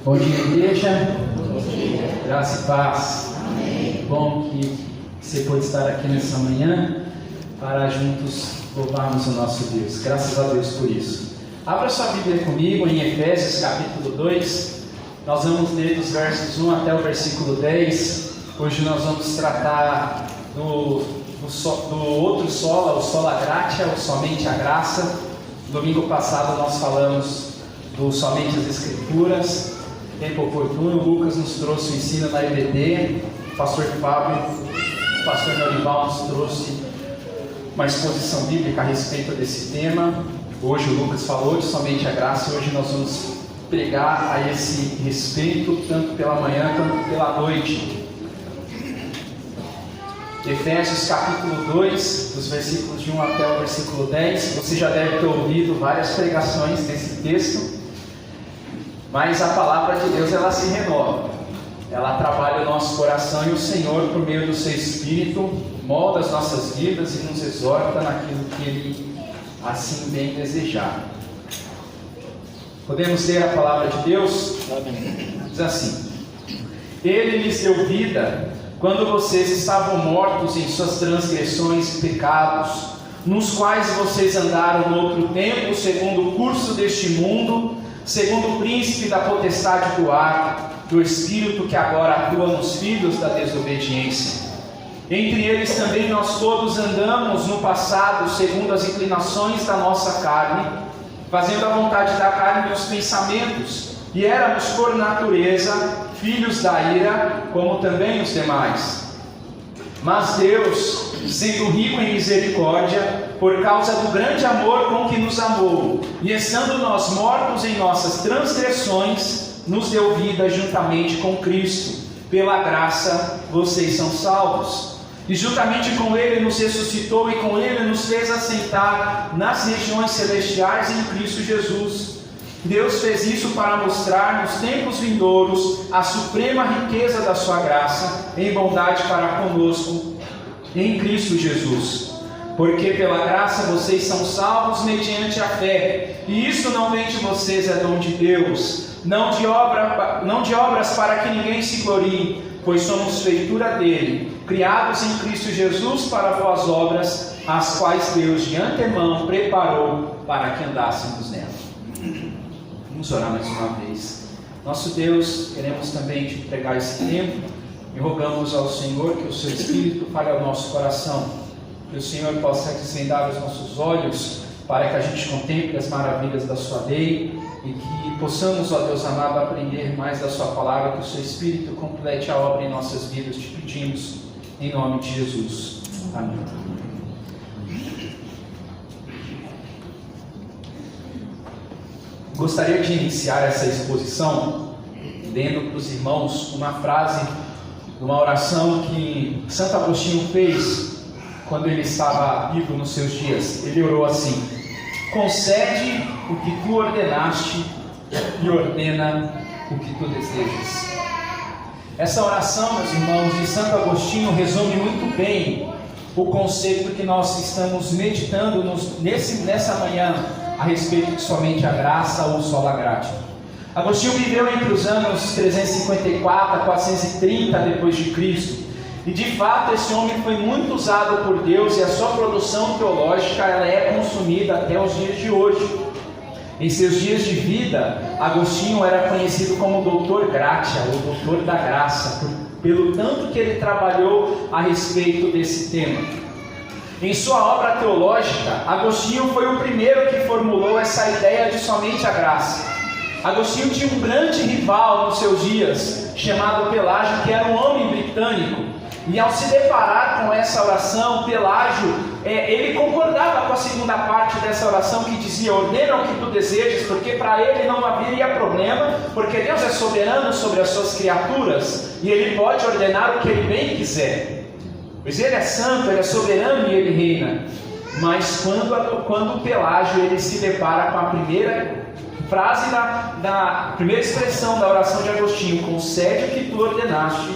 Bom dia, igreja. Bom dia. Graça e paz. Amém. Bom que você pode estar aqui nessa manhã para juntos louvarmos o nosso Deus. Graças a Deus por isso. Abra sua Bíblia comigo em Efésios capítulo 2. Nós vamos ler dos versos 1 até o versículo 10. Hoje nós vamos tratar do outro sola, o sola gratia, o somente a graça. Domingo passado nós falamos do somente as Escrituras. Tempo oportuno, o Lucas nos trouxe o ensino na EBD, o pastor Fábio, o pastor Norival nos trouxe uma exposição bíblica a respeito desse tema. Hoje o Lucas falou de somente a graça e hoje nós vamos pregar a esse respeito, tanto pela manhã quanto pela noite. Efésios capítulo 2, dos versículos de 1 até o versículo 10. Você já deve ter ouvido várias pregações desse texto. Mas a palavra de Deus, ela se renova, ela trabalha o nosso coração e o Senhor, por meio do seu Espírito, molda as nossas vidas e nos exorta naquilo que Ele assim bem desejar. Podemos ler a palavra de Deus? Diz assim: Ele lhes deu vida quando vocês estavam mortos em suas transgressões e pecados, nos quais vocês andaram no outro tempo, segundo o curso deste mundo, segundo o príncipe da potestade do ar, do espírito que agora atua nos filhos da desobediência. Entre eles também nós todos andamos no passado, segundo as inclinações da nossa carne, fazendo a vontade da carne e dos pensamentos, e éramos por natureza filhos da ira, como também os demais. Mas Deus, sendo rico em misericórdia, por causa do grande amor com que nos amou, e estando nós mortos em nossas transgressões, nos deu vida juntamente com Cristo. Pela graça vocês são salvos. E juntamente com Ele nos ressuscitou e com Ele nos fez assentar nas regiões celestiais em Cristo Jesus. Deus fez isso para mostrar nos tempos vindouros a suprema riqueza da sua graça em bondade para conosco em Cristo Jesus. Porque pela graça vocês são salvos mediante a fé, e isso não vem de vocês, é dom de Deus, não de obras para que ninguém se glorie, pois somos feitura dele, criados em Cristo Jesus para boas obras, as quais Deus de antemão preparou para que andássemos nela. Vamos orar mais uma vez. Nosso Deus, queremos também te entregar esse tempo e rogamos ao Senhor que o seu Espírito fale ao nosso coração, que o Senhor possa desvendar os nossos olhos para que a gente contemple as maravilhas da sua lei e que possamos, ó Deus amado, aprender mais da sua palavra, que o seu Espírito complete a obra em nossas vidas. Te pedimos em nome de Jesus. Amém. Gostaria de iniciar essa exposição lendo para os irmãos uma frase de uma oração que Santo Agostinho fez quando ele estava vivo nos seus dias. Ele orou assim: concede o que tu ordenaste e ordena o que tu desejas. Essa oração, meus irmãos, de Santo Agostinho resume muito bem o conceito que nós estamos meditando nessa manhã a respeito de somente a graça ou sola gratia. Agostinho viveu entre os anos 354 a 430 depois de Cristo, e de fato esse homem foi muito usado por Deus, e a sua produção teológica ela é consumida até os dias de hoje. Em seus dias de vida, Agostinho era conhecido como Doutor Gratia, ou Doutor da Graça, pelo tanto que ele trabalhou a respeito desse tema. Em sua obra teológica, Agostinho foi o primeiro que formulou essa ideia de somente a graça. Agostinho tinha um grande rival nos seus dias, chamado Pelágio, que era um homem britânico. E ao se deparar com essa oração, Pelágio, ele concordava com a segunda parte dessa oração que dizia: ordena o que tu desejas, porque para ele não haveria problema, porque Deus é soberano sobre as suas criaturas, e ele pode ordenar o que ele bem quiser. Pois ele é santo, ele é soberano e ele reina. Mas quando Pelágio ele se depara com a primeira frase da primeira expressão da oração de Agostinho, concede o que tu ordenaste,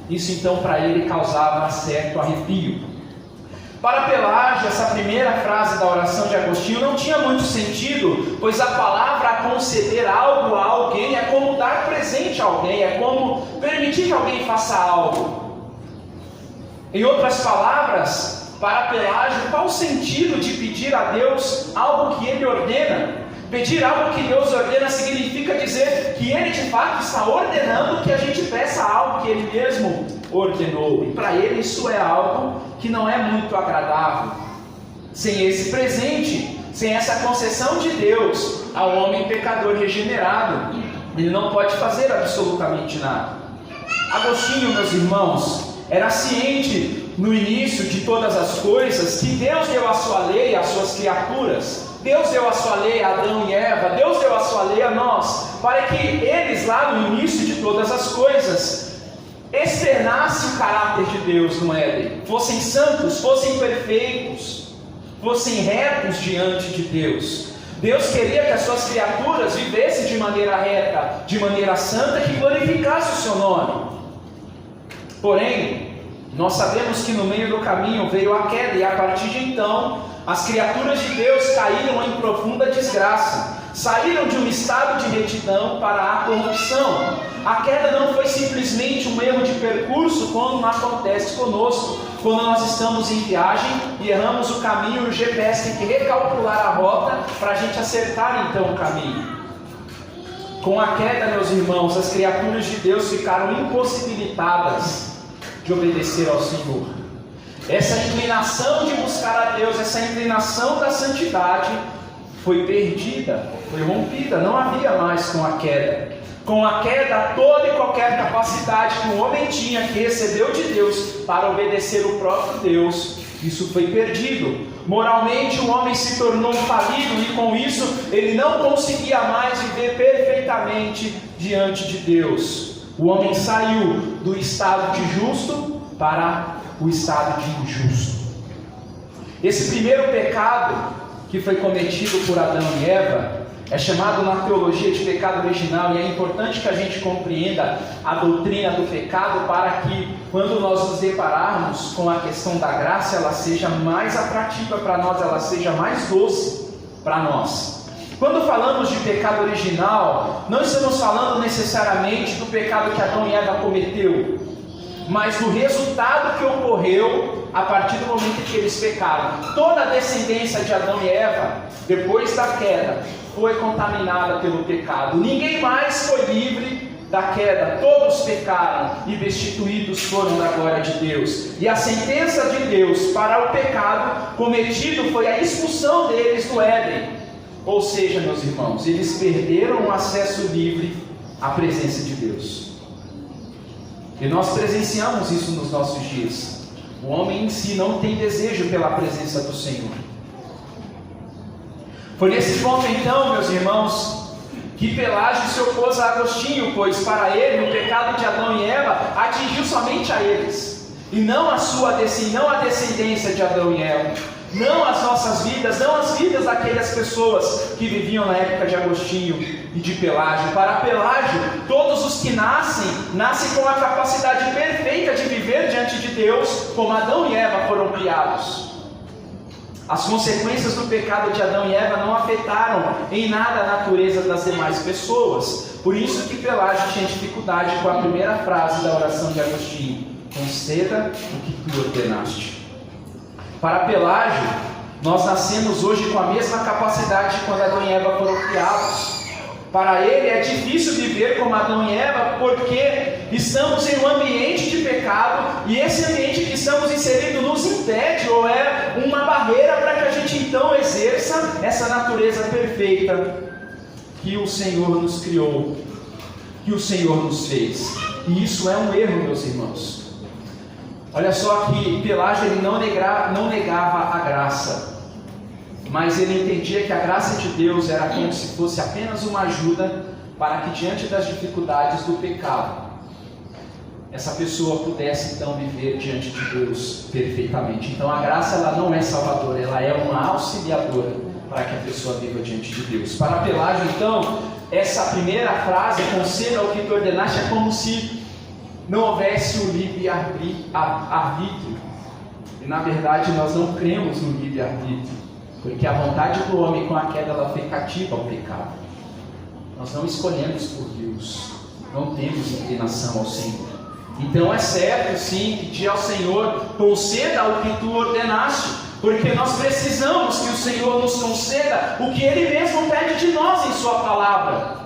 isso então para ele causava certo arrepio. Para Pelágio, essa primeira frase da oração de Agostinho não tinha muito sentido, pois a palavra conceder algo a alguém é como dar presente a alguém, é como permitir que alguém faça algo. Em outras palavras, para Pelágio, qual o sentido de pedir a Deus algo que Ele ordena? Pedir algo que Deus ordena significa dizer que Ele de fato está ordenando que a gente peça algo que Ele mesmo ordenou. E para Ele isso é algo que não é muito agradável. Sem esse presente, sem essa concessão de Deus ao homem pecador regenerado, ele não pode fazer absolutamente nada. Agostinho, meus irmãos, era ciente no início de todas as coisas que Deus deu a sua lei às suas criaturas. Deus deu a sua lei a Adão e Eva, Deus deu a sua lei a nós, para que eles lá no início de todas as coisas externassem o caráter de Deus no Éden, fossem santos, fossem perfeitos, fossem retos diante de Deus. Deus queria que as suas criaturas vivessem de maneira reta, de maneira santa, que glorificasse o seu nome. Porém, nós sabemos que no meio do caminho veio a queda, e a partir de então, as criaturas de Deus caíram em profunda desgraça, saíram de um estado de retidão para a corrupção. A queda não foi simplesmente um erro de percurso, como acontece conosco, quando nós estamos em viagem e erramos o caminho e o GPS tem que recalcular a rota para a gente acertar então o caminho. Com a queda, meus irmãos, as criaturas de Deus ficaram impossibilitadas de obedecer ao Senhor. Essa inclinação de buscar a Deus, essa inclinação da santidade foi perdida, foi rompida, não havia mais com a queda. Com a queda, toda e qualquer capacidade que o homem tinha, que recebeu de Deus para obedecer o próprio Deus, isso foi perdido. Moralmente o homem se tornou falido e com isso ele não conseguia mais viver perfeitamente diante de Deus. O homem saiu do estado de justo para o estado de injusto. Esse primeiro pecado que foi cometido por Adão e Eva é chamado na teologia de pecado original, e é importante que a gente compreenda a doutrina do pecado para que, quando nós nos depararmos com a questão da graça, ela seja mais atrativa para nós, ela seja mais doce para nós. Quando falamos de pecado original, não estamos falando necessariamente do pecado que Adão e Eva cometeu, mas do resultado que ocorreu a partir do momento que eles pecaram. Toda a descendência de Adão e Eva, depois da queda, foi contaminada pelo pecado. Ninguém mais foi livre da queda. Todos pecaram e destituídos foram da glória de Deus. E a sentença de Deus para o pecado cometido foi a expulsão deles do Éden. Ou seja, meus irmãos, eles perderam o acesso livre à presença de Deus. E nós presenciamos isso nos nossos dias. O homem em si não tem desejo pela presença do Senhor. Foi nesse ponto então, meus irmãos, que Pelágio se opôs a Agostinho, pois para ele o pecado de Adão e Eva atingiu somente a eles, e não a descendência de Adão e Eva, não as nossas vidas, não as vidas daquelas pessoas que viviam na época de Agostinho e de Pelágio. Para Pelágio, todos os que nascem com a capacidade perfeita de viver diante de Deus, como Adão e Eva foram criados. As consequências do pecado de Adão e Eva não afetaram em nada a natureza das demais pessoas. Por isso que Pelágio tinha dificuldade com a primeira frase da oração de Agostinho: conceda o que tu ordenaste. Para Pelágio, nós nascemos hoje com a mesma capacidade quando Adão e Eva foram criados. Para ele é difícil viver como Adão e Eva porque estamos em um ambiente de pecado, e esse ambiente que estamos inseridos nos impede ou é uma barreira para que a gente então exerça essa natureza perfeita que o Senhor nos criou, que o Senhor nos fez. E isso é um erro, meus irmãos. Olha só que Pelágio ele não negava a graça, mas ele entendia que a graça de Deus era como se fosse apenas uma ajuda para que diante das dificuldades do pecado, essa pessoa pudesse então viver diante de Deus perfeitamente. Então a graça ela não é salvadora, ela é uma auxiliadora para que a pessoa viva diante de Deus. Para Pelágio então, essa primeira frase, conceda o que tu ordenaste, é como se não houvesse o livre-arbítrio. E na verdade nós não cremos no livre-arbítrio, porque a vontade do homem com a queda ela foi cativa ao pecado. Nós não escolhemos por Deus. não temos inclinação ao Senhor. Então é certo sim pedir ao Senhor, conceda o que tu ordenaste, porque nós precisamos que o Senhor nos conceda o que Ele mesmo pede de nós em Sua palavra,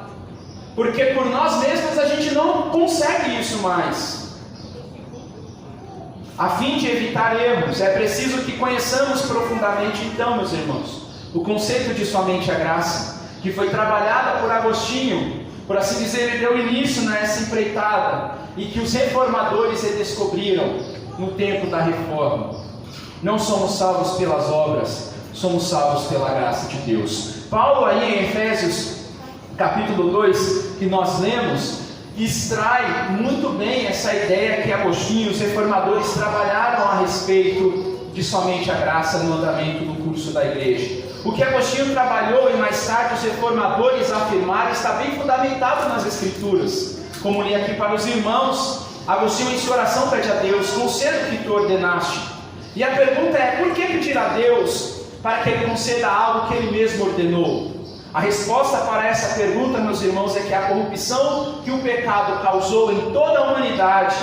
porque por nós mesmos a gente não consegue isso mais. A fim de evitar erros, é preciso que conheçamos profundamente então, meus irmãos, o conceito de somente a graça, que foi trabalhada por Agostinho. Por assim dizer, ele deu início nessa empreitada, e que os reformadores redescobriram no tempo da reforma. Não somos salvos pelas obras, somos salvos pela graça de Deus. Paulo aí em Efésios capítulo 2, que nós lemos, extrai muito bem essa ideia que Agostinho e os reformadores trabalharam a respeito de somente a graça no andamento do curso da igreja. O que Agostinho trabalhou e mais tarde os reformadores afirmaram está bem fundamentado nas Escrituras. Como li aqui para os irmãos, Agostinho em sua oração pede a Deus, conceda o que tu ordenaste. E a pergunta é, por que pedir a Deus para que Ele conceda algo que Ele mesmo ordenou? A resposta para essa pergunta, meus irmãos, é que a corrupção que o pecado causou em toda a humanidade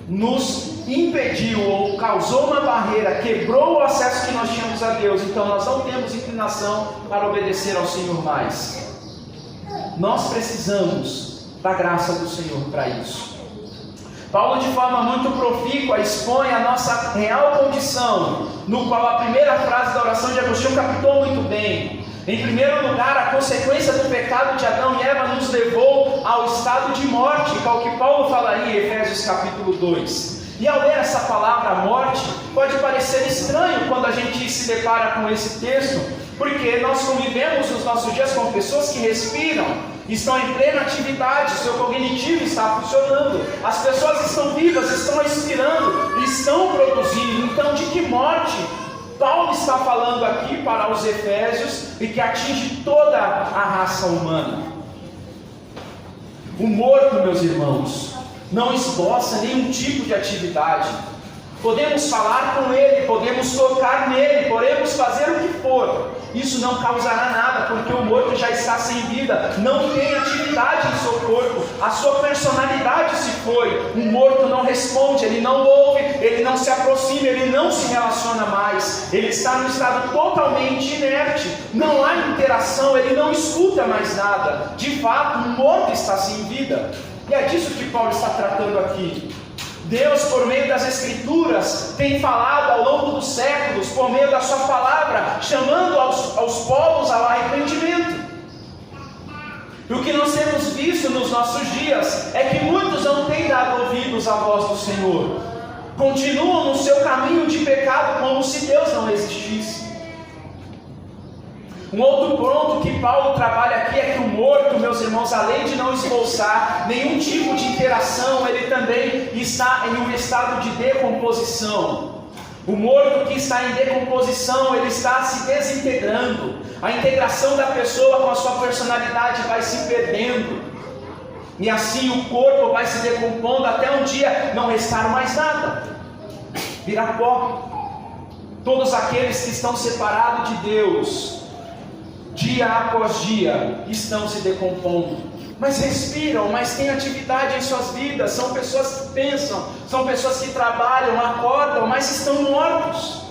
nos impediu ou causou uma barreira, quebrou o acesso que nós tínhamos a Deus. Então nós não temos inclinação para obedecer ao Senhor mais. Nós precisamos da graça do Senhor para isso. Paulo de forma muito profícua expõe a nossa real condição, no qual a primeira frase da oração de Agostinho captou muito bem. Em primeiro lugar, a consequência do pecado de Adão e Eva nos levou ao estado de morte, que é o que Paulo falaria em Efésios capítulo 2. E ao ler essa palavra morte, pode parecer estranho quando a gente se depara com esse texto, porque nós convivemos nos nossos dias com pessoas que respiram, estão em plena atividade, seu cognitivo está funcionando, as pessoas estão vivas, estão respirando, estão produzindo. Então, de que morte Paulo está falando aqui para os Efésios e que atinge toda a raça humana? O morto, meus irmãos, não esboça nenhum tipo de atividade. Podemos falar com ele, podemos tocar nele, podemos fazer o que for. Isso não causará nada, porque o morto já está sem vida, não tem atividade em seu corpo, a sua personalidade se foi. O morto não responde, ele não ouve, ele não se aproxima, ele não se relaciona mais. Ele está num estado totalmente inerte, não há interação, ele não escuta mais nada. De fato, o morto está sem vida. E é disso que Paulo está tratando aqui. Deus, por meio das Escrituras, tem falado ao longo dos séculos, por meio da sua palavra, chamando aos povos ao arrependimento. E o que nós temos visto nos nossos dias é que muitos não têm dado ouvidos à voz do Senhor. Continuam no seu caminho de pecado como se Deus não existisse. Um outro ponto que Paulo trabalha aqui é que o morto, meus irmãos, além de não esboçar nenhum tipo de interação, ele também está em um estado de decomposição. O morto que está em decomposição, ele está se desintegrando. A integração da pessoa com a sua personalidade vai se perdendo. E assim o corpo vai se decompondo até um dia não restar mais nada. Virar pó. Todos aqueles que estão separados de Deus, dia após dia, estão se decompondo, mas respiram, mas têm atividade em suas vidas, são pessoas que pensam, são pessoas que trabalham, acordam, mas estão mortos,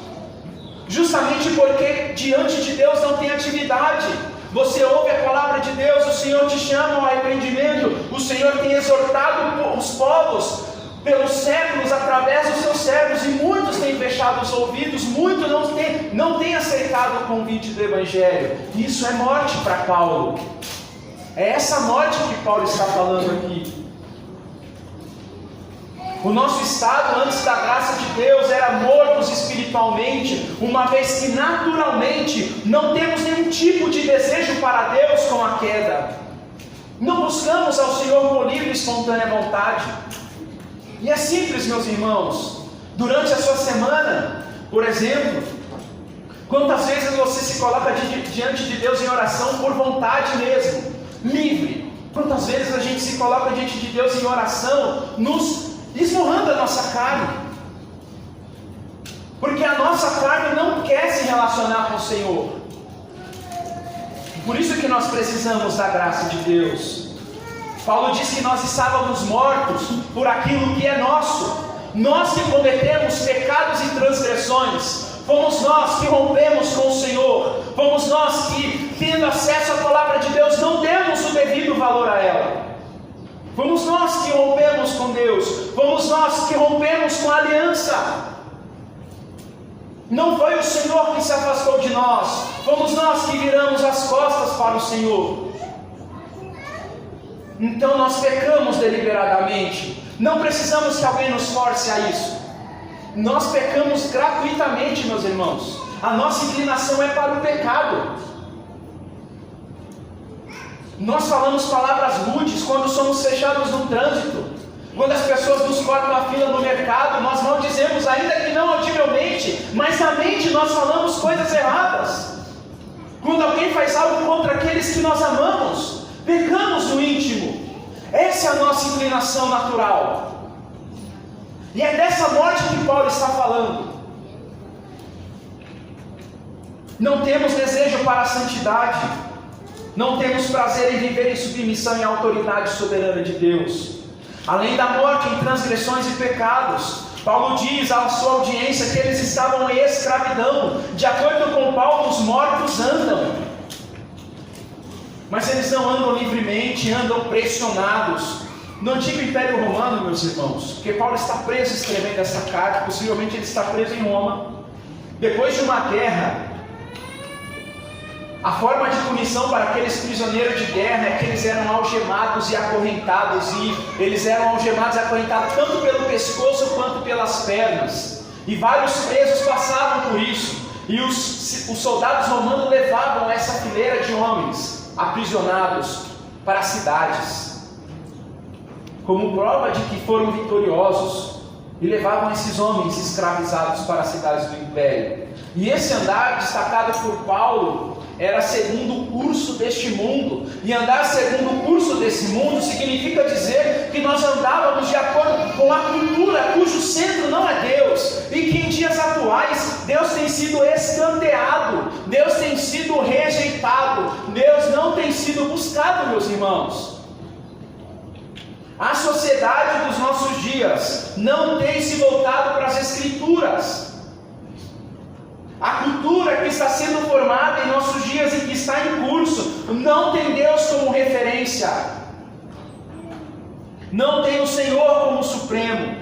justamente porque diante de Deus não tem atividade. Você ouve a palavra de Deus, o Senhor te chama ao arrependimento, o Senhor tem exortado os povos pelos séculos, através dos seus servos, e muitos têm fechado os ouvidos, muitos não têm aceitado o convite do Evangelho. Isso é morte para Paulo. É essa morte que Paulo está falando aqui. O nosso estado antes da graça de Deus era mortos espiritualmente, uma vez que naturalmente não temos nenhum tipo de desejo para Deus com a queda. Não buscamos ao Senhor por livre e espontânea vontade. E é simples, meus irmãos. Durante a sua semana, por exemplo, quantas vezes você se coloca diante de Deus em oração por vontade mesmo, livre? Quantas vezes a gente se coloca diante de Deus em oração, nos esmurrando a nossa carne? Porque a nossa carne não quer se relacionar com o Senhor. Por isso que nós precisamos da graça de Deus. Paulo diz que nós estávamos mortos por aquilo que é nosso. Nós que cometemos pecados e transgressões, fomos nós que rompemos com o Senhor, fomos nós que, tendo acesso à palavra de Deus, não demos o devido valor a ela. Fomos nós que rompemos com Deus, fomos nós que rompemos com a aliança. Não foi o Senhor que se afastou de nós, fomos nós que viramos as costas para o Senhor. Então nós pecamos deliberadamente, não precisamos que alguém nos force a isso. Nós pecamos gratuitamente, meus irmãos. A nossa inclinação é para o pecado. Nós falamos palavras rudes quando somos fechados no trânsito. Quando as pessoas nos cortam a fila no mercado, nós maldizemos, ainda que não audivelmente, mas na mente nós falamos coisas erradas. Quando alguém faz algo contra aqueles que nós amamos, pecamos no íntimo. Essa é a nossa inclinação natural. E é dessa morte que Paulo está falando. Não temos desejo para a santidade. Não temos prazer em viver em submissão e autoridade soberana de Deus. Além da morte em transgressões e pecados, Paulo diz à sua audiência que eles estavam em escravidão. De acordo com Paulo, os mortos andam, mas eles não andam livremente, andam pressionados. No antigo Império Romano, meus irmãos, porque Paulo está preso escrevendo essa carta, possivelmente ele está preso em Roma. Depois de uma guerra, a forma de punição para aqueles prisioneiros de guerra é que eles eram algemados e acorrentados, e eles eram algemados e acorrentados tanto pelo pescoço quanto pelas pernas, e vários presos passavam por isso, e os soldados romanos levavam essa fileira de homens aprisionados para as cidades, como prova de que foram vitoriosos, e levavam esses homens escravizados para as cidades do Império. E esse andar, destacado por Paulo, era segundo o curso deste mundo. E andar segundo o curso desse mundo significa dizer que nós andávamos de acordo com a cultura cujo centro não é Deus, e que em dias atuais Deus tem sido escanteado, Deus tem sido rejeitado, Deus não tem sido buscado, meus irmãos. A sociedade dos nossos dias não tem se voltado para as Escrituras. A cultura que está sendo formada em nossos dias e que está em curso não tem Deus como referência, não tem o Senhor como supremo.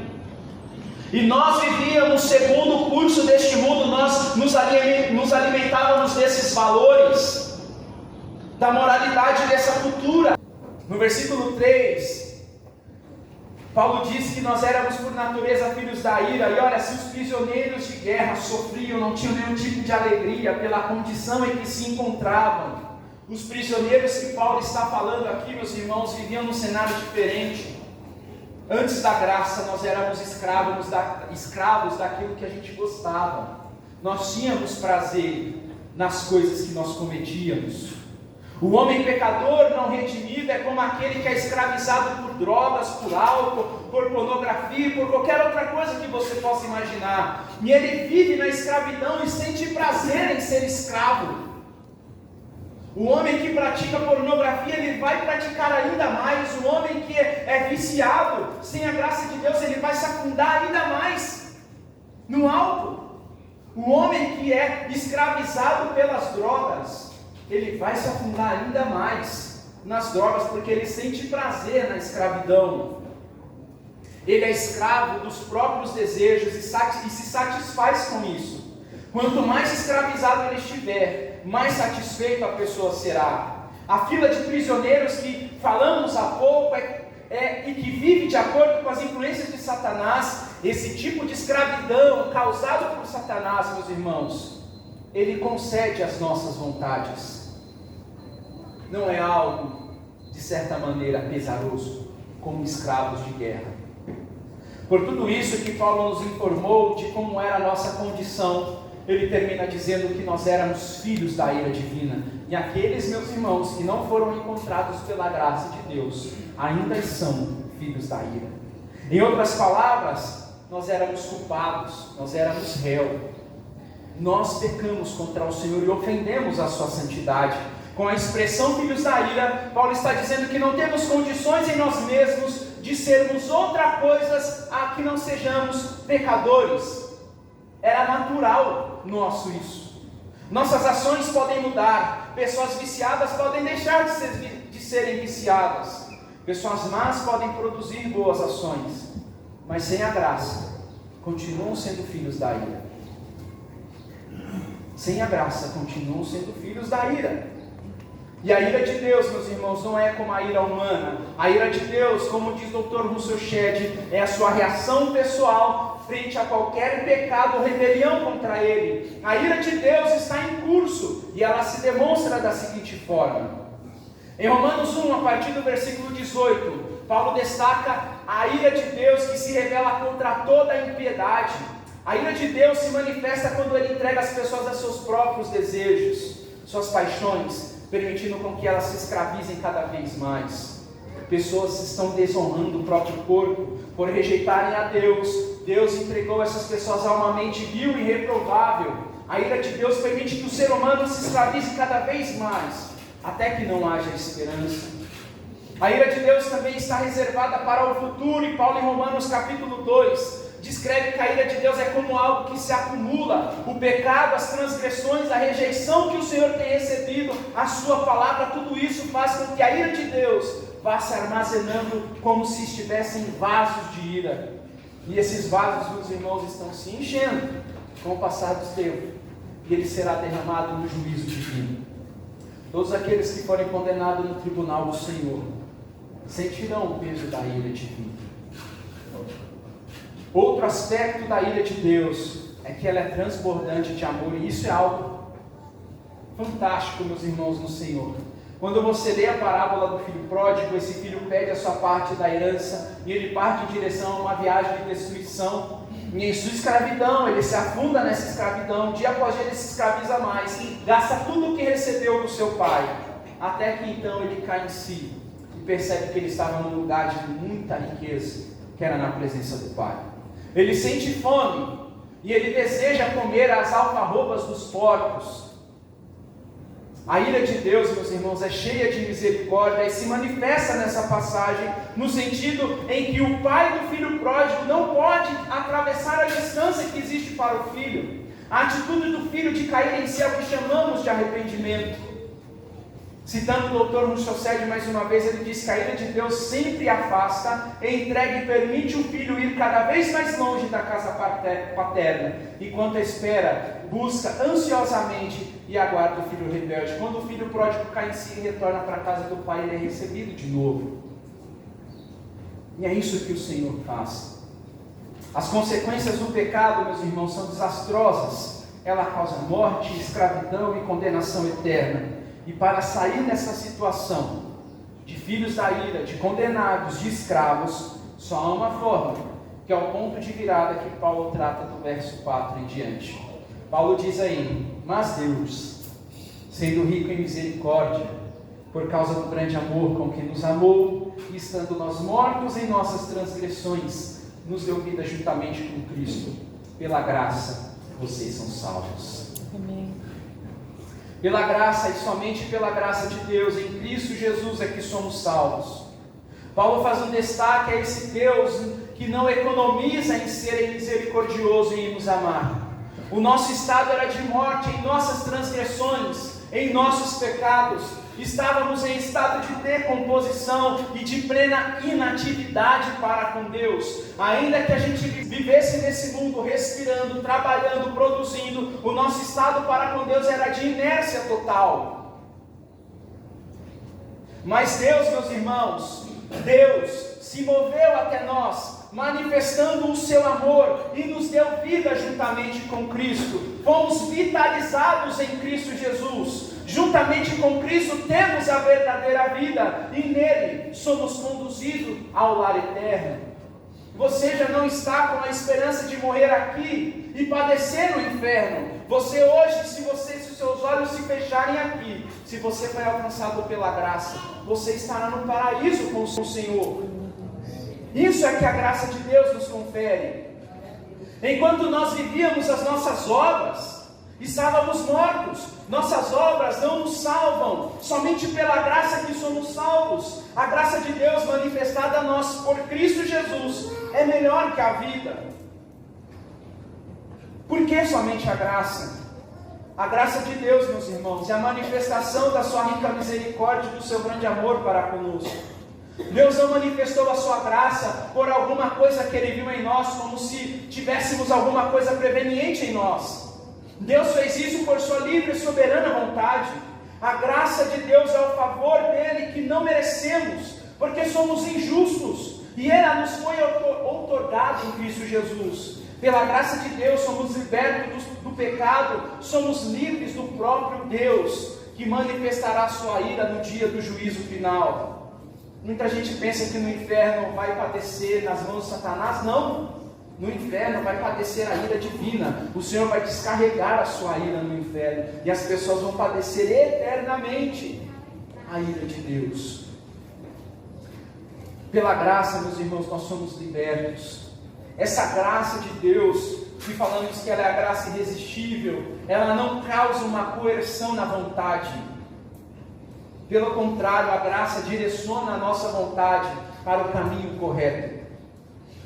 E nós vivíamos segundo o curso deste mundo, nós nos alimentávamos desses valores, da moralidade dessa cultura. No versículo 3, Paulo diz que nós éramos por natureza filhos da ira. E olha, se os prisioneiros de guerra sofriam, não tinham nenhum tipo de alegria pela condição em que se encontravam, os prisioneiros que Paulo está falando aqui, meus irmãos, viviam num cenário diferente. Antes da graça nós éramos escravos daquilo que a gente gostava. Nós tínhamos prazer nas coisas que nós cometíamos. O homem pecador não redimido é como aquele que é escravizado por drogas, por álcool, por pornografia, por qualquer outra coisa que você possa imaginar. E ele vive na escravidão e sente prazer em ser escravo. O homem que pratica pornografia, ele vai praticar ainda mais. O homem que é viciado, sem a graça de Deus, ele vai se afundar ainda mais no álcool. O homem que é escravizado pelas drogas, ele vai se afundar ainda mais nas drogas, porque ele sente prazer na escravidão. Ele é escravo dos próprios desejos e se satisfaz com isso. Quanto mais escravizado ele estiver, mais satisfeito a pessoa será. A fila de prisioneiros que falamos há pouco e que vive de acordo com as influências de Satanás, esse tipo de escravidão causado por Satanás, meus irmãos, ele concede as nossas vontades. Não é algo, de certa maneira, pesaroso, como escravos de guerra. Por tudo isso que Paulo nos informou de como era a nossa condição, ele termina dizendo que nós éramos filhos da ira divina. E aqueles, meus irmãos, que não foram encontrados pela graça de Deus, ainda são filhos da ira. Em outras palavras, nós éramos culpados, nós éramos réus. Nós pecamos contra o Senhor e ofendemos a sua santidade. Com a expressão filhos da ira, Paulo está dizendo que não temos condições em nós mesmos de sermos outra coisa a que não sejamos pecadores. Era natural nosso isso. Nossas ações podem mudar, pessoas viciadas podem deixar de serem viciadas, pessoas más podem produzir boas ações, mas sem a graça, continuam sendo filhos da ira. Sem a graça, continuam sendo filhos da ira. E a ira de Deus, meus irmãos, não é como a ira humana. A ira de Deus, como diz o Dr. Russell Shedd, é a sua reação pessoal frente a qualquer pecado ou rebelião contra Ele. A ira de Deus está em curso e ela se demonstra da seguinte forma. Em Romanos 1, a partir do versículo 18, Paulo destaca a ira de Deus que se revela contra toda a impiedade. A ira de Deus se manifesta quando Ele entrega as pessoas a seus próprios desejos, suas paixões, permitindo com que elas se escravizem cada vez mais. Pessoas estão desonrando o próprio corpo por rejeitarem a Deus. Deus entregou essas pessoas a uma mente vil e reprovável. A ira de Deus permite que o ser humano se escravize cada vez mais, até que não haja esperança. A ira de Deus também está reservada para o futuro, e Paulo em Romanos capítulo 2 descreve que a ira de Deus é como algo que se acumula, o pecado, as transgressões, a rejeição que o Senhor tem recebido, a sua palavra, tudo isso faz com que a ira de Deus vá se armazenando como se estivessem vasos de ira, e esses vasos, meus irmãos, estão se enchendo com o passar do tempo, e ele será derramado no juízo divino. Todos aqueles que forem condenados no tribunal do Senhor sentirão o peso da ira divina. Outro aspecto da ira de Deus é que ela é transbordante de amor, e isso é algo fantástico, meus irmãos, no Senhor. Quando você lê a parábola do filho pródigo, esse filho pede a sua parte da herança e ele parte em direção a uma viagem de destruição. E em sua escravidão, ele se afunda nessa escravidão, dia após dia ele se escraviza mais, gasta tudo o que recebeu do seu pai, até que então ele cai em si e percebe que ele estava num lugar de muita riqueza, que era na presença do pai. Ele sente fome e ele deseja comer as alfarrobas dos porcos. A ira de Deus, meus irmãos, é cheia de misericórdia e se manifesta nessa passagem no sentido em que o pai do filho pródigo não pode atravessar a distância que existe para o filho. A atitude do filho de cair em si é o que chamamos de arrependimento. Citando o Dr. Russell Shedd mais uma vez, ele diz que a ira de Deus sempre afasta, entrega e permite o filho ir cada vez mais longe da casa paterna, enquanto espera, busca ansiosamente e aguarda o filho rebelde. Quando o filho pródigo cai em si e retorna para a casa do pai, ele é recebido de novo. E é isso que o Senhor faz. As consequências do pecado, meus irmãos, são desastrosas. Ela causa morte, escravidão e condenação eterna. E para sair dessa situação de filhos da ira, de condenados, de escravos, só há uma forma, que é o ponto de virada que Paulo trata do verso 4 em diante. Paulo diz aí: mas Deus, sendo rico em misericórdia, por causa do grande amor com que nos amou, e estando nós mortos em nossas transgressões, nos deu vida juntamente com Cristo. Pela graça, vocês são salvos. Amém. Pela graça e somente pela graça de Deus, em Cristo Jesus é que somos salvos. Paulo faz um destaque a esse Deus que não economiza em ser misericordioso e em nos amar. O nosso estado era de morte em nossas transgressões, em nossos pecados. Estávamos em estado de decomposição e de plena inatividade para com Deus. Ainda que a gente vivesse nesse mundo respirando, trabalhando, produzindo, o nosso estado para com Deus era de inércia total. Mas Deus, meus irmãos, Deus se moveu até nós, manifestando o seu amor e nos deu vida juntamente com Cristo. Fomos vitalizados em Cristo Jesus. Juntamente com Cristo temos a verdadeira vida e nele somos conduzidos ao lar eterno. Você já não está com a esperança de morrer aqui e padecer no inferno. Você hoje, se os seus olhos se fecharem aqui, se você foi alcançado pela graça, você estará no paraíso com o Senhor. Isso é que a graça de Deus nos confere. Enquanto nós vivíamos as nossas obras, Estávamos mortos, nossas obras não nos salvam, somente pela graça que somos salvos. A graça de Deus manifestada a nós por Cristo Jesus é melhor que a vida. Por que somente a graça? A graça de Deus, meus irmãos, é a manifestação da sua rica misericórdia e do seu grande amor para conosco. Deus não manifestou a sua graça por alguma coisa que Ele viu em nós, como se tivéssemos alguma coisa preveniente em nós. Deus fez isso por sua livre e soberana vontade. A graça de Deus é o favor dele que não merecemos, porque somos injustos, e ela nos foi outorgada em Cristo Jesus. Pela graça de Deus somos libertos do pecado, somos livres do próprio Deus, que manifestará a sua ira no dia do juízo final. Muita gente pensa que no inferno vai padecer nas mãos de Satanás. Não. No inferno vai padecer a ira divina. O Senhor vai descarregar a sua ira no inferno, e as pessoas vão padecer eternamente a ira de Deus. Pela graça, meus irmãos, nós somos libertos. Essa graça de Deus, que falamos que ela é a graça irresistível, ela não causa uma coerção na vontade. Pelo contrário, a graça direciona a nossa vontade para o caminho correto.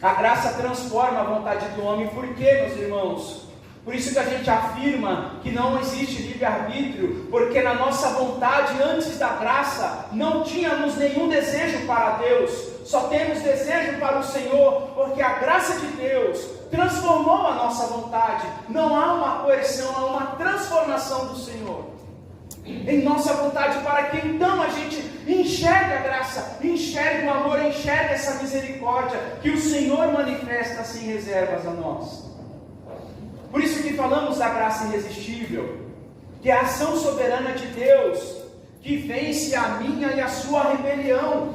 A graça transforma a vontade do homem. Por quê, meus irmãos? Por isso que a gente afirma que não existe livre-arbítrio, porque na nossa vontade, antes da graça, não tínhamos nenhum desejo para Deus, só temos desejo para o Senhor, porque a graça de Deus transformou a nossa vontade. Não há uma coerção, há uma transformação do Senhor em nossa vontade, para que então a gente enxergue a graça, enxergue o amor, enxergue essa misericórdia que o Senhor manifesta sem reservas a nós. Por isso que falamos da graça irresistível, que é a ação soberana de Deus, que vence a minha e a sua rebelião,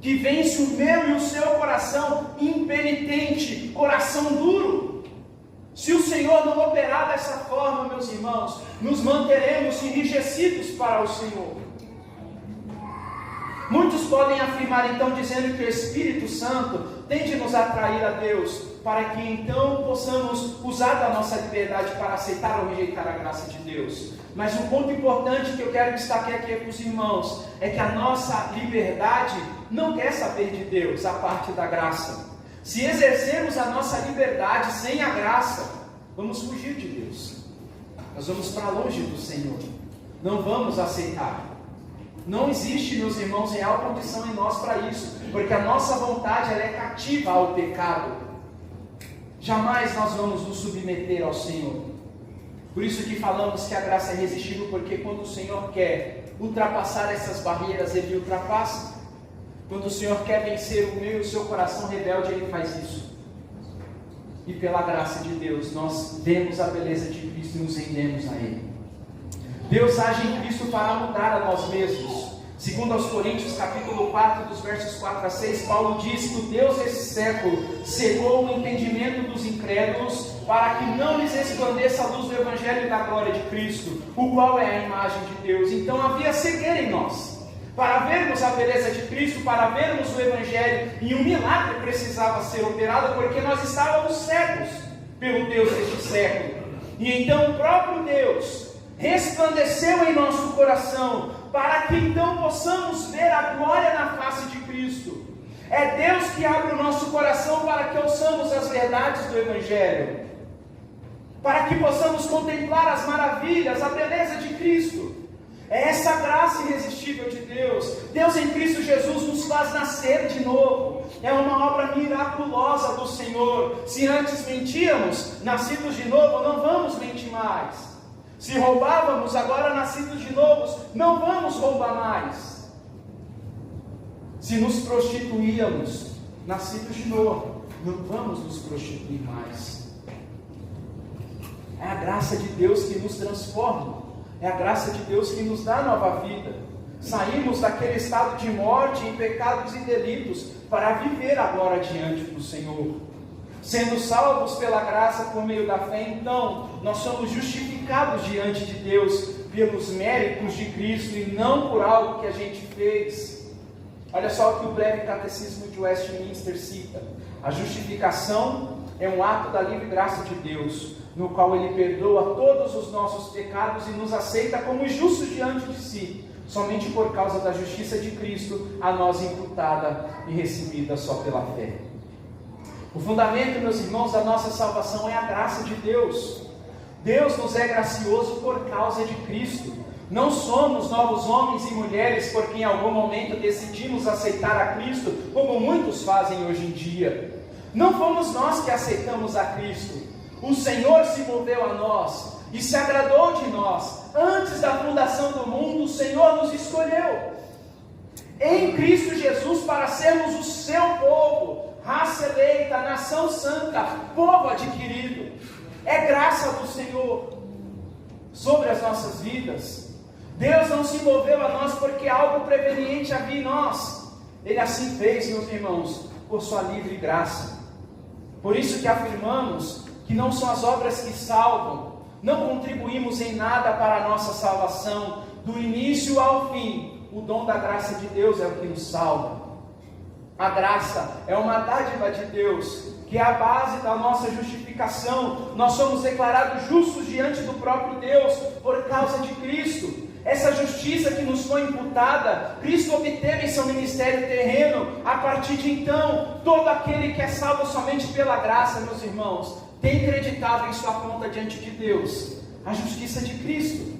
que vence o meu e o seu coração impenitente, coração duro. Se o Senhor não operar dessa forma, meus irmãos, nos manteremos enrijecidos para o Senhor. Muitos podem afirmar então, dizendo que o Espírito Santo tem de nos atrair a Deus, para que então possamos usar da nossa liberdade para aceitar ou rejeitar a graça de Deus. Mas um ponto importante que eu quero destacar aqui para os irmãos, é que a nossa liberdade não quer saber de Deus, a parte da graça. Se exercermos a nossa liberdade sem a graça, vamos fugir de Deus. Nós vamos para longe do Senhor. Não vamos aceitar. Não existe, meus irmãos, real condição em nós para isso, porque a nossa vontade ela é cativa ao pecado. Jamais nós vamos nos submeter ao Senhor. Por isso que falamos que a graça é irresistível, porque quando o Senhor quer ultrapassar essas barreiras, Ele ultrapassa. Quando o Senhor quer vencer o meu e o seu coração rebelde, Ele faz isso. E pela graça de Deus, nós vemos a beleza de Cristo e nos rendemos a Ele. Deus age em Cristo para mudar a nós mesmos. Segundo aos Coríntios, capítulo 4, dos versos 4 a 6, Paulo diz que o Deus desse século cegou o entendimento dos incrédulos, para que não lhes resplandeça a luz do Evangelho da glória de Cristo, o qual é a imagem de Deus. Então havia cegueira em nós, para vermos a beleza de Cristo, para vermos o Evangelho, e um milagre precisava ser operado, porque nós estávamos cegos pelo Deus deste século. E então o próprio Deus resplandeceu em nosso coração, para que então possamos ver a glória na face de Cristo. É Deus que abre o nosso coração para que ouçamos as verdades do Evangelho, para que possamos contemplar as maravilhas, a beleza de Cristo. É essa graça irresistível de Deus. Deus em Cristo Jesus nos faz nascer de novo. É uma obra miraculosa do Senhor. Se antes mentíamos, nascidos de novo, não vamos mentir mais. Se roubávamos, agora nascidos de novo, não vamos roubar mais. Se nos prostituíamos, nascidos de novo, não vamos nos prostituir mais. É a graça de Deus que nos transforma. É a graça de Deus que nos dá nova vida. Saímos daquele estado de morte em pecados e delitos para viver agora diante do Senhor. Sendo salvos pela graça por meio da fé, então, nós somos justificados diante de Deus pelos méritos de Cristo e não por algo que a gente fez. Olha só o que o breve catecismo de Westminster cita: a justificação é um ato da livre graça de Deus, no qual Ele perdoa todos os nossos pecados e nos aceita como justos diante de si, somente por causa da justiça de Cristo, a nós imputada e recebida só pela fé. O fundamento, meus irmãos, da nossa salvação é a graça de Deus. Deus nos é gracioso por causa de Cristo. Não somos novos homens e mulheres porque em algum momento decidimos aceitar a Cristo, como muitos fazem hoje em dia. Não fomos nós que aceitamos a Cristo. O Senhor se moveu a nós e se agradou de nós. Antes da fundação do mundo, o Senhor nos escolheu em Cristo Jesus para sermos o seu povo, raça eleita, nação santa, povo adquirido. É graça do Senhor sobre as nossas vidas. Deus não se moveu a nós porque algo preveniente havia em nós. Ele assim fez, meus irmãos, por sua livre graça. Por isso que afirmamos que não são as obras que salvam, não contribuímos em nada para a nossa salvação, do início ao fim, o dom da graça de Deus é o que nos salva. A graça é uma dádiva de Deus, que é a base da nossa justificação. Nós somos declarados justos diante do próprio Deus, por causa de Cristo. Essa justiça que nos foi imputada, Cristo obteve em seu ministério terreno. A partir de então, todo aquele que é salvo somente pela graça, meus irmãos, tem creditado em sua conta diante de Deus a justiça de Cristo.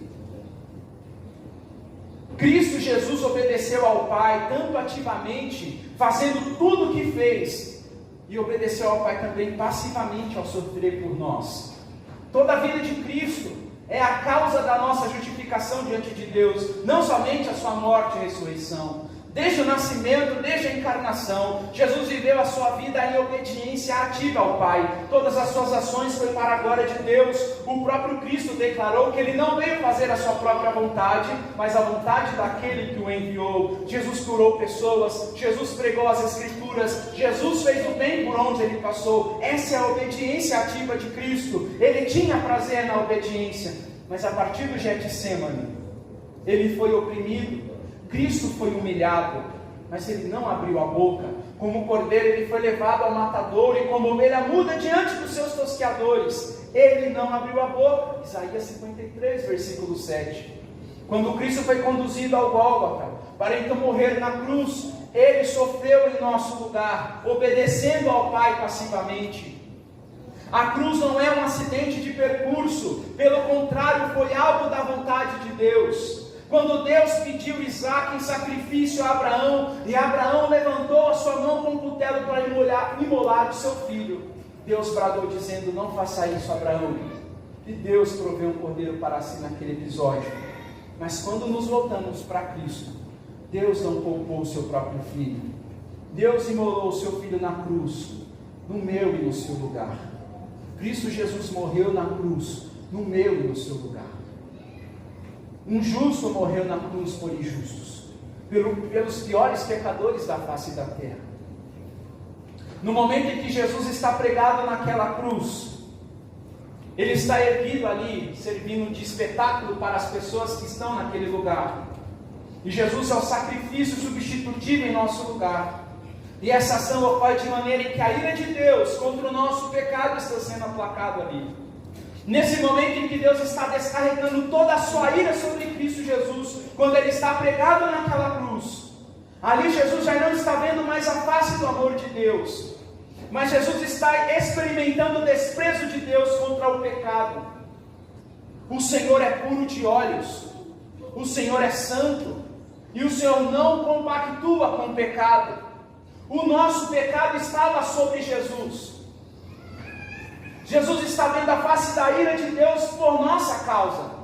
Cristo Jesus obedeceu ao Pai, tanto ativamente, fazendo tudo o que fez, e obedeceu ao Pai também passivamente ao sofrer por nós. Toda a vida de Cristo é a causa da nossa justificação diante de Deus, não somente a sua morte e ressurreição. Desde o nascimento, desde a encarnação, Jesus viveu a sua vida em obediência ativa ao Pai. Todas as suas ações foi para a glória de Deus. O próprio Cristo declarou que Ele não veio fazer a sua própria vontade, mas a vontade daquele que o enviou. Jesus curou pessoas, Jesus pregou as Escrituras, Jesus fez o bem por onde Ele passou. Essa é a obediência ativa de Cristo. Ele tinha prazer na obediência, mas a partir do Getsêmani, Ele foi oprimido. Cristo foi humilhado, mas Ele não abriu a boca. Como cordeiro Ele foi levado ao matadouro, e como ovelha muda diante dos seus tosqueadores, Ele não abriu a boca. Isaías 53, versículo 7. Quando Cristo foi conduzido ao Gólgota, para então morrer na cruz, Ele sofreu em nosso lugar, obedecendo ao Pai passivamente. A cruz não é um acidente de percurso, pelo contrário, foi algo da vontade de Deus. Quando Deus pediu Isaac em sacrifício a Abraão, e Abraão levantou a sua mão com um cutelo para imolar o seu filho, Deus bradou dizendo: não faça isso, Abraão. E Deus proveu um cordeiro para si naquele episódio. Mas quando nos voltamos para Cristo, Deus não poupou o seu próprio filho. Deus imolou o seu filho na cruz, no meu e no seu lugar. Cristo Jesus morreu na cruz, no meu e no seu lugar. Um justo morreu na cruz por injustos, pelos piores pecadores da face da terra. No momento em que Jesus está pregado naquela cruz, Ele está erguido ali, servindo de espetáculo para as pessoas que estão naquele lugar. E Jesus é o sacrifício substitutivo em nosso lugar. E essa ação ocorre de maneira em que a ira de Deus contra o nosso pecado está sendo aplacado ali. Nesse momento em que Deus está descarregando toda a sua ira sobre Cristo Jesus, quando Ele está pregado naquela cruz, ali Jesus já não está vendo mais a face do amor de Deus, mas Jesus está experimentando o desprezo de Deus contra o pecado. O Senhor é puro de olhos, o Senhor é santo, e o Senhor não compactua com o pecado. O nosso pecado estava sobre Jesus. Jesus está vendo a face da ira de Deus por nossa causa.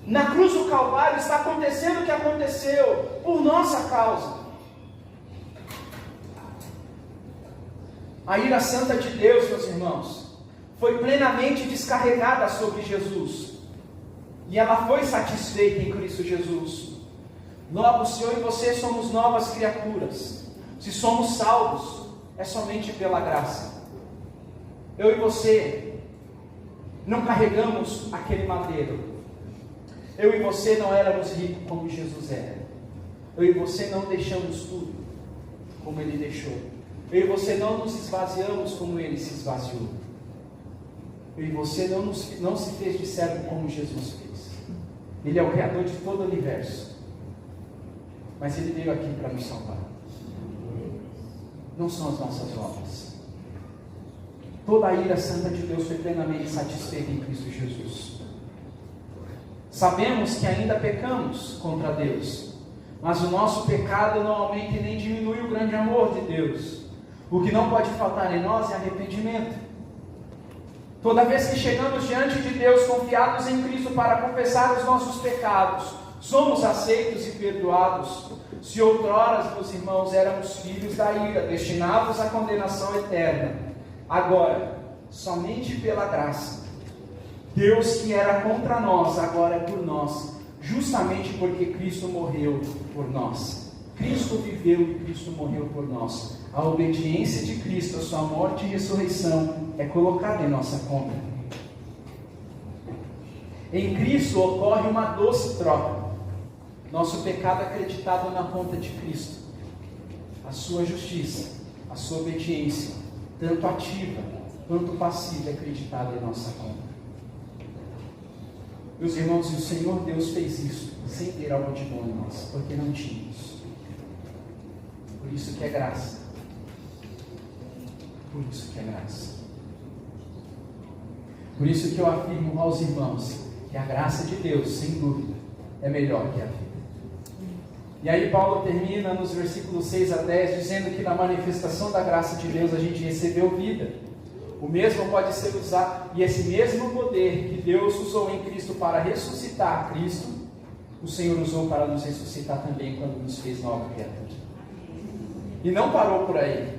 Na cruz do Calvário está acontecendo o que aconteceu por nossa causa. A ira santa de Deus, meus irmãos, foi plenamente descarregada sobre Jesus. E ela foi satisfeita em Cristo Jesus. Logo, o Senhor e você somos novas criaturas. Se somos salvos, é somente pela graça. Eu e você não carregamos aquele madeiro. Eu e você não éramos ricos como Jesus era. Eu e você não deixamos tudo como Ele deixou. Eu e você não nos esvaziamos como Ele se esvaziou. Eu e você não se fez de servo como Jesus fez. Ele é o Criador de todo o universo. Mas Ele veio aqui para nos salvar. Não são as nossas obras. Toda a ira santa de Deus foi plenamente satisfeita em Cristo Jesus. Sabemos que ainda pecamos contra Deus, mas o nosso pecado não aumenta e nem diminui o grande amor de Deus. O que não pode faltar em nós é arrependimento. Toda vez que chegamos diante de Deus confiados em Cristo para confessar os nossos pecados, somos aceitos e perdoados. Se outrora, meus irmãos, éramos filhos da ira, destinados à condenação eterna, agora, somente pela graça, Deus que era contra nós, agora é por nós, justamente porque Cristo morreu por nós. Cristo viveu e Cristo morreu por nós. A obediência de Cristo, a sua morte e ressurreição, é colocada em nossa conta. Em Cristo ocorre uma doce troca. Nosso pecado é acreditado na conta de Cristo. A sua justiça, a sua obediência, tanto ativa quanto passiva, é acreditada em nossa conta. Meus irmãos, e o Senhor Deus fez isso sem ter algo de bom em nós, porque não tínhamos. Por isso que é graça. Por isso que é graça. Por isso que eu afirmo aos irmãos que a graça de Deus, sem dúvida, é melhor que a vida. E aí Paulo termina nos versículos 6 a 10, dizendo que na manifestação da graça de Deus a gente recebeu vida. O mesmo pode ser usado, e esse mesmo poder que Deus usou em Cristo para ressuscitar Cristo, o Senhor usou para nos ressuscitar também quando nos fez nova criatura. E não parou por aí.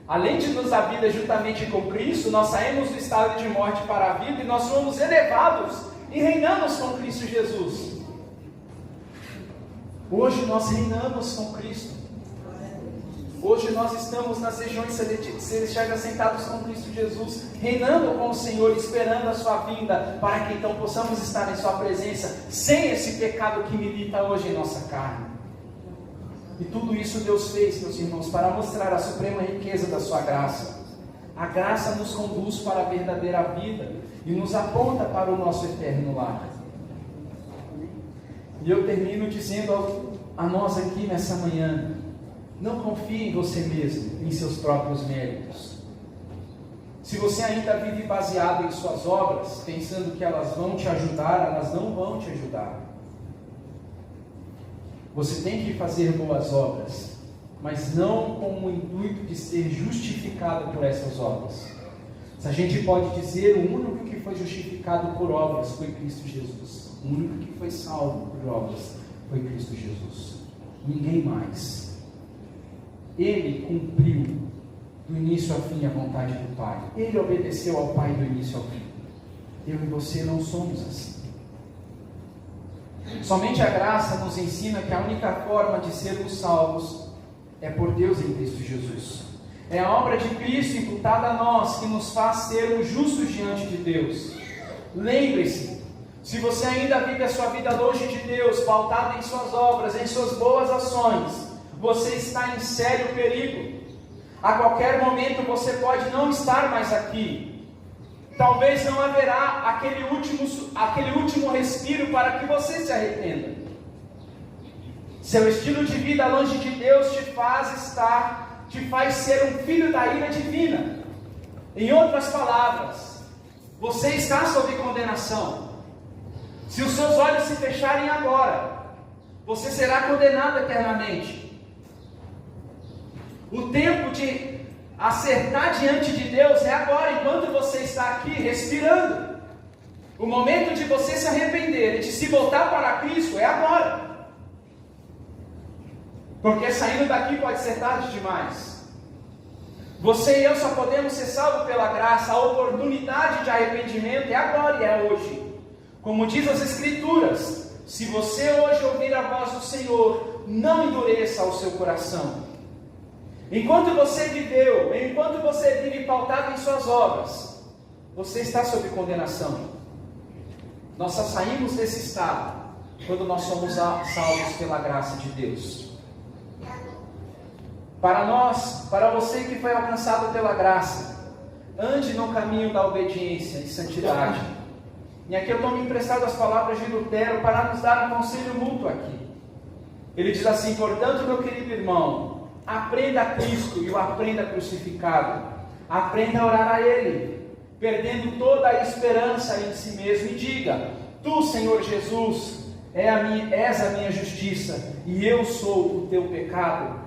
Além de nos dar vida juntamente com Cristo, nós saímos do estado de morte para a vida e nós fomos elevados e reinamos com Cristo Jesus. Hoje nós reinamos com Cristo. Hoje nós estamos nas regiões celestiais assentados com Cristo Jesus, reinando com o Senhor, esperando a sua vinda, para que então possamos estar em sua presença, sem esse pecado que milita hoje em nossa carne. E tudo isso Deus fez, meus irmãos, para mostrar a suprema riqueza da sua graça. A graça nos conduz para a verdadeira vida e nos aponta para o nosso eterno lar. E eu termino dizendo a nós aqui nessa manhã: não confie em você mesmo, em seus próprios méritos. Se você ainda vive baseado em suas obras, pensando que elas vão te ajudar, elas não vão te ajudar. Você tem que fazer boas obras, mas não com o intuito de ser justificado por essas obras. Se a gente pode dizer, o único que foi justificado por obras foi Cristo Jesus. O único que foi salvo por obras foi Cristo Jesus. Ninguém mais. Ele cumpriu do início ao fim a vontade do Pai. Ele obedeceu ao Pai do início ao fim. Eu e você não somos assim. Somente a graça nos ensina que a única forma de sermos salvos é por Deus em Cristo Jesus. É a obra de Cristo imputada a nós que nos faz sermos justos diante de Deus. Lembre-se, se você ainda vive a sua vida longe de Deus, pautado em suas obras, em suas boas ações, você está em sério perigo. A qualquer momento você pode não estar mais aqui. Talvez não haverá aquele último respiro para que você se arrependa. Seu estilo de vida longe de Deus te faz ser um filho da ira divina. Em outras palavras, você está sob condenação. Se os seus olhos se fecharem agora, você será condenado eternamente. O tempo de acertar diante de Deus é agora, enquanto você está aqui respirando. O momento de você se arrepender e de se voltar para Cristo é agora. Porque saindo daqui pode ser tarde demais. Você e eu só podemos ser salvos pela graça. A oportunidade de arrependimento é agora e é hoje. Como diz as Escrituras, se você hoje ouvir a voz do Senhor, não endureça o seu coração. Enquanto você vive pautado em suas obras, você está sob condenação. Nós só saímos desse estado quando nós somos salvos pela graça de Deus. Para nós, para você que foi alcançado pela graça, ande no caminho da obediência e santidade. E aqui eu tomo emprestado as palavras de Lutero para nos dar um conselho mútuo aqui. Ele diz assim: portanto, meu querido irmão, aprenda a Cristo e o aprenda crucificado. Aprenda a orar a Ele, perdendo toda a esperança em si mesmo, e diga: tu, Senhor Jesus, és a minha justiça, e eu sou o teu pecado.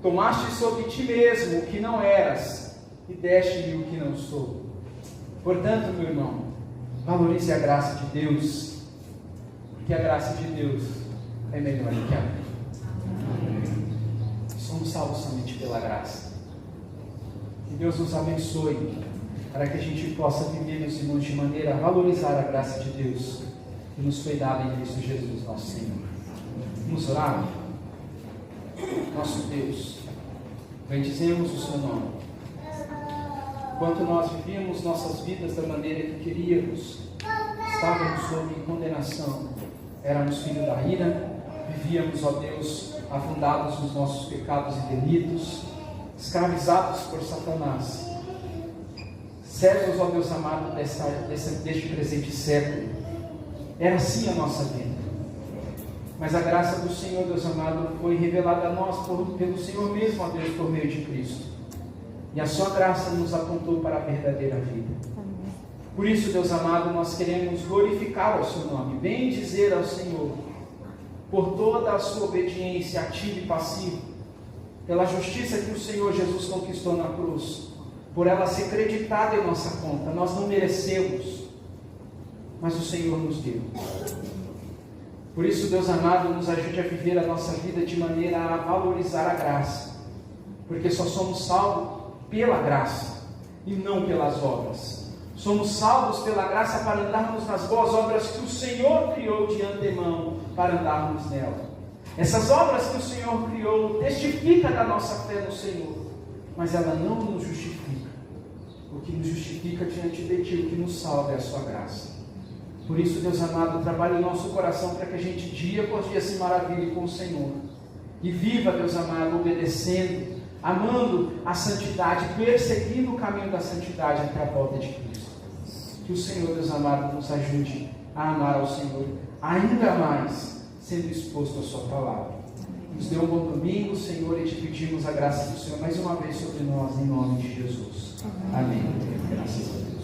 Tomaste sobre ti mesmo o que não eras, e deste-me o que não sou. Portanto, meu irmão, valorize a graça de Deus, porque a graça de Deus é melhor do que a vida. Somos salvos somente pela graça. Que Deus nos abençoe, para que a gente possa viver, meus irmãos, de maneira a valorizar a graça de Deus que nos foi dada em Cristo Jesus, nosso Senhor. Vamos orar? Nosso Deus, bendizemos o seu nome. Enquanto nós vivíamos nossas vidas da maneira que queríamos, estávamos sob condenação, éramos filhos da ira, vivíamos, ó Deus, afundados nos nossos pecados e delitos, escravizados por Satanás, servos, ó Deus amado, deste presente século. Era assim a nossa vida. Mas a graça do Senhor, Deus amado, foi revelada a nós pelo Senhor mesmo, ó Deus, por meio de Cristo. E a sua graça nos apontou para a verdadeira vida. Por isso, Deus amado, nós queremos glorificar o seu nome, bem dizer ao Senhor, por toda a sua obediência ativa e passiva, pela justiça que o Senhor Jesus conquistou na cruz, por ela ser creditada em nossa conta. Nós não merecemos, mas o Senhor nos deu. Por isso, Deus amado, nos ajude a viver a nossa vida de maneira a valorizar a graça, porque só somos salvos pela graça e não pelas obras. Somos salvos pela graça para andarmos nas boas obras que o Senhor criou de antemão para andarmos nela. Essas obras que o Senhor criou testificam da nossa fé no Senhor, mas ela não nos justifica. O que nos justifica diante de Ti, o que nos salva é a sua graça. Por isso, Deus amado, trabalhe o nosso coração para que a gente dia após dia se maravilhe com o Senhor e viva, Deus amado, obedecendo, amando a santidade, perseguindo o caminho da santidade até a volta de Cristo. Que o Senhor, Deus amado, nos ajude a amar ao Senhor ainda mais, sendo exposto à sua palavra. Nos dê um bom domingo, Senhor, e te pedimos a graça do Senhor mais uma vez sobre nós, em nome de Jesus. Amém. Graças a Deus.